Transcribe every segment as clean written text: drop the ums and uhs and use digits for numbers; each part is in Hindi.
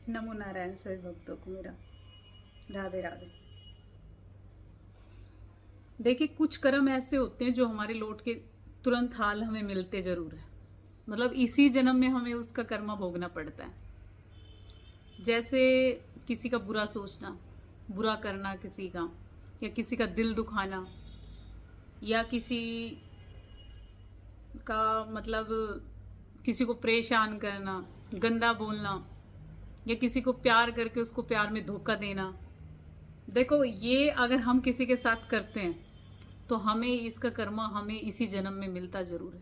नमो नारायण सभी भक्तों को मेरा राधे राधे। देखिए, कुछ कर्म ऐसे होते हैं जो हमारे लौट के तुरंत हाल हमें मिलते जरूर है। मतलब इसी जन्म में हमें उसका कर्म भोगना पड़ता है। जैसे किसी का बुरा सोचना, बुरा करना किसी का, या किसी का दिल दुखाना, या किसी का मतलब किसी को परेशान करना, गंदा बोलना, या किसी को प्यार करके उसको प्यार में धोखा देना। देखो, ये अगर हम किसी के साथ करते हैं तो हमें इसका कर्मा हमें इसी जन्म में मिलता ज़रूर है।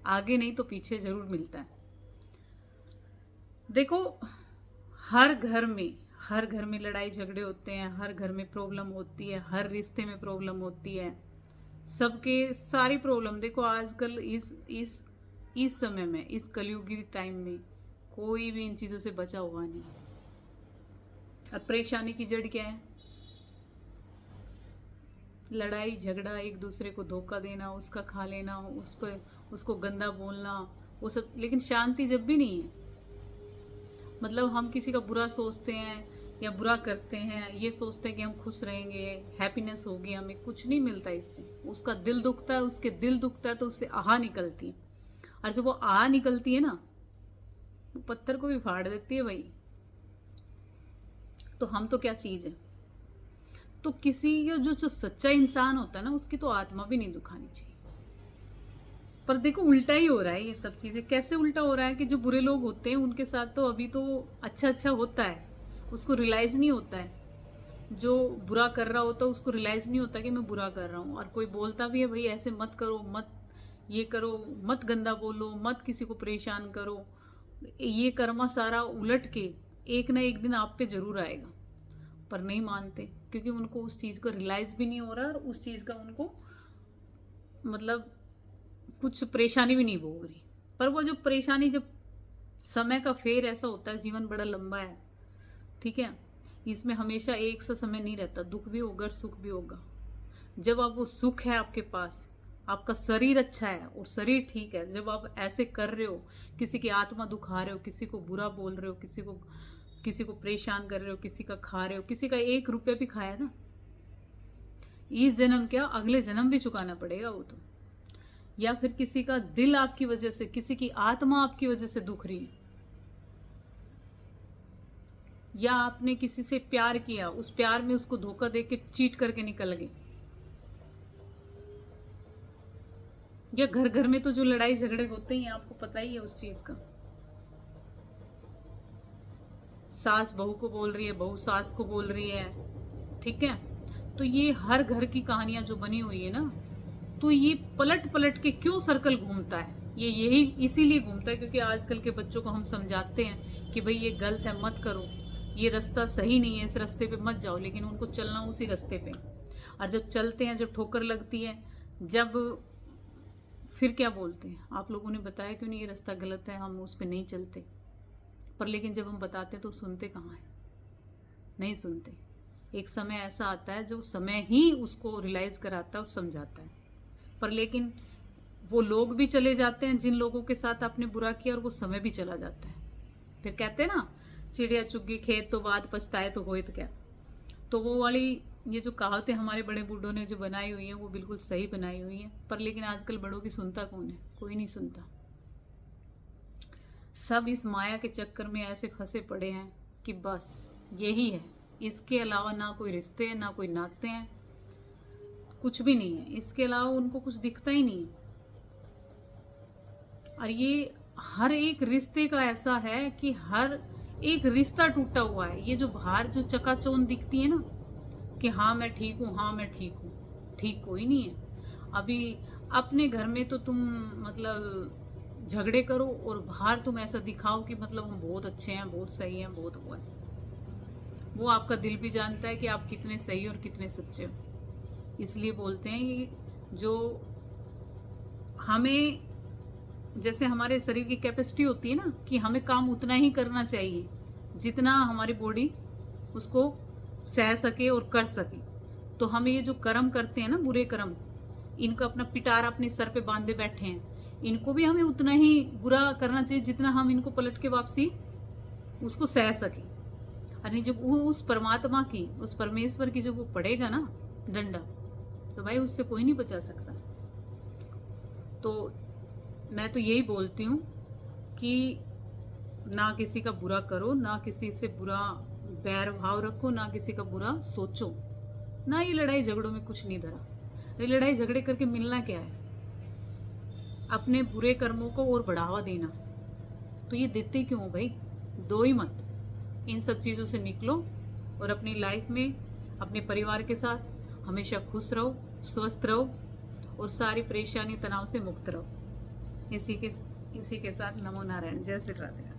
आगे नहीं तो पीछे ज़रूर मिलता है। देखो, हर घर में लड़ाई झगड़े होते हैं, हर घर में प्रॉब्लम होती है, हर रिश्ते में प्रॉब्लम होती है। सबके सारी प्रॉब्लम देखो, आजकल इस समय में, इस कलयुगी टाइम में कोई भी इन चीज़ों से बचा हुआ नहीं। और परेशानी की जड़ क्या है? लड़ाई झगड़ा, एक दूसरे को धोखा देना, उसका खा लेना, उसको गंदा बोलना, वो सब। लेकिन शांति जब भी नहीं है। मतलब हम किसी का बुरा सोचते हैं या बुरा करते हैं, ये सोचते हैं कि हम खुश रहेंगे, हैप्पीनेस होगी, हमें कुछ नहीं मिलता इससे। उसका दिल दुखता है, उसके दिल दुखता है तो उससे आह निकलती है। और जब वो आह निकलती है ना, वो पत्थर को भी फाड़ देती है भाई। तो हम तो क्या चीज़ है। तो किसी का जो सच्चा इंसान होता है ना, उसकी तो आत्मा भी नहीं दुखानी चाहिए। पर देखो, उल्टा ही हो रहा है ये सब चीज़ें। कैसे उल्टा हो रहा है कि जो बुरे लोग होते हैं उनके साथ तो अभी तो अच्छा होता है, उसको रियलाइज़ नहीं होता है। जो बुरा कर रहा होता है उसको रियलाइज़ नहीं होता कि मैं बुरा कर रहा हूँ। और कोई बोलता भी है, भाई ऐसे मत करो, मत ये करो, मत गंदा बोलो, मत किसी को परेशान करो। ये कर्मा सारा उलट के एक ना एक दिन आप पे ज़रूर आएगा। पर नहीं मानते, क्योंकि उनको उस चीज़ को रियलाइज़ भी नहीं हो रहा और उस चीज़ का उनको मतलब कुछ परेशानी भी नहीं भोग रही। पर वो जब परेशानी, जब समय का फेर ऐसा होता है, जीवन बड़ा लंबा है, ठीक है, इसमें हमेशा एक सा समय नहीं रहता। दुख भी होगा और सुख भी होगा। जब आप वो सुख है आपके पास, आपका शरीर अच्छा है और शरीर ठीक है, जब आप ऐसे कर रहे हो, किसी की आत्मा दुखा रहे हो, किसी को बुरा बोल रहे हो, किसी को परेशान कर रहे हो, किसी का खा रहे हो, किसी का 1 रुपया भी खाया ना, इस जन्म क्या अगले जन्म भी चुकाना पड़ेगा वो तो। या फिर किसी का दिल आपकी वजह से, किसी की आत्मा आपकी वजह से दुख रही है, या आपने किसी से प्यार किया, उस प्यार में उसको धोखा देके चीट करके निकल गए, या घर घर में तो जो लड़ाई झगड़े होते हैं आपको पता ही है उस चीज का। सास बहू को बोल रही है, बहू सास को बोल रही है, ठीक है। तो ये हर घर की कहानियां जो बनी हुई है ना, तो ये पलट पलट के क्यों सर्कल घूमता है, ये यही इसीलिए घूमता है क्योंकि आजकल के बच्चों को हम समझाते हैं कि भाई ये गलत है, मत करो, ये रास्ता सही नहीं है, इस रास्ते पे मत जाओ, लेकिन उनको चलना उसी रास्ते पे। और जब चलते हैं, जब ठोकर लगती है, जब फिर क्या बोलते हैं, आप लोगों ने बताया क्यों नहीं ये रास्ता गलत है, हम उस पर नहीं चलते। पर लेकिन जब हम बताते तो सुनते कहाँ हैं? नहीं सुनते। एक समय ऐसा आता है जो समय ही उसको रियलाइज़ कराता है और समझाता है। पर लेकिन वो लोग भी चले जाते हैं जिन लोगों के साथ आपने बुरा किया, और वो समय भी चला जाता है। फिर कहते हैं ना, चिड़िया चुग गई खेत तो बाद पछताए तो होए तो क्या। तो वो वाली ये जो कहावतें हमारे बड़े बूढ़ों ने जो बनाई हुई हैं, वो बिल्कुल सही बनाई हुई हैं। पर लेकिन आजकल बड़ों की सुनता कौन है? कोई नहीं सुनता। सब इस माया के चक्कर में ऐसे फंसे पड़े हैं कि बस यही है, इसके अलावा ना कोई रिश्ते हैं, ना कोई नाते हैं, कुछ भी नहीं है। इसके अलावा उनको कुछ दिखता ही नहीं है। और ये हर एक रिश्ते का ऐसा है कि हर एक रिश्ता टूटा हुआ है। ये जो बाहर जो चकाचौंध दिखती है ना कि हाँ मैं ठीक हूँ, हाँ मैं ठीक हूँ, ठीक कोई नहीं है। अभी अपने घर में तो तुम मतलब झगड़े करो और बाहर तुम ऐसा दिखाओ कि मतलब हम बहुत अच्छे हैं, बहुत सही हैं, बहुत वो है। वो आपका दिल भी जानता है कि आप कितने सही और कितने सच्चे हो। इसलिए बोलते हैं कि जो हमें, जैसे हमारे शरीर की कैपेसिटी होती है ना कि हमें काम उतना ही करना चाहिए जितना हमारी बॉडी उसको सह सके और कर सके। तो हमें ये जो कर्म करते हैं ना, बुरे कर्म, इनका अपना पिटारा अपने सर पे बांधे बैठे हैं, इनको भी हमें उतना ही बुरा करना चाहिए जितना हम इनको पलट के वापसी उसको सह सके। अरे जब वो उस परमात्मा की, उस परमेश्वर की जब वो पड़ेगा ना डंडा, तो भाई उससे कोई नहीं बचा सकता। तो मैं तो यही बोलती हूँ कि ना किसी का बुरा करो, ना किसी से बुरा बैर भाव रखो, ना किसी का बुरा सोचो, ना ये लड़ाई झगड़ों में कुछ नहीं धरा। ये लड़ाई झगड़े करके मिलना क्या है? अपने बुरे कर्मों को और बढ़ावा देना। तो ये देते क्यों हो भाई? दो ही मत। इन सब चीज़ों से निकलो और अपनी लाइफ में अपने परिवार के साथ हमेशा खुश रहो, स्वस्थ रहो और सारी परेशानी तनाव से मुक्त रहो। इसी के साथ नमो नारायण। जय श्री राधे।